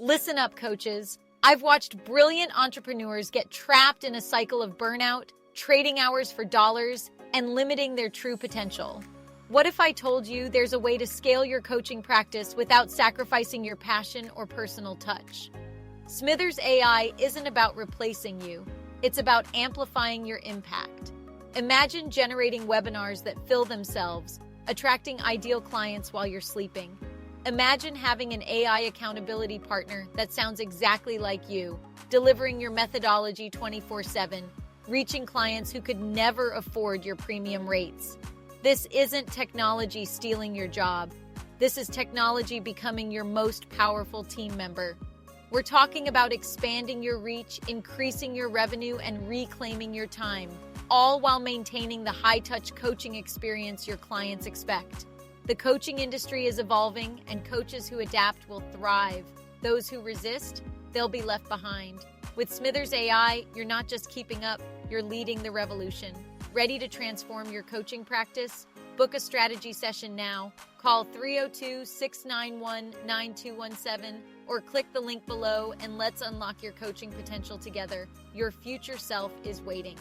Listen up, coaches. I've watched brilliant entrepreneurs get trapped in a cycle of burnout, trading hours for dollars, and limiting their true potential. What if I told you there's a way to scale your coaching practice without sacrificing your passion or personal touch? Smithers AI isn't about replacing you. It's about amplifying your impact. Imagine generating webinars that fill themselves, attracting ideal clients while you're sleeping. Imagine having an AI accountability partner that sounds exactly like you, delivering your methodology 24/7, reaching clients who could never afford your premium rates. This isn't technology stealing your job. This is technology becoming your most powerful team member. We're talking about expanding your reach, increasing your revenue, and reclaiming your time, all while maintaining the high-touch coaching experience your clients expect. The coaching industry is evolving, and coaches who adapt will thrive. Those who resist, they'll be left behind. With Smithers AI, you're not just keeping up, you're leading the revolution. Ready to transform your coaching practice? Book a strategy session now. Call 302-691-9217 or click the link below and let's unlock your coaching potential together. Your future self is waiting.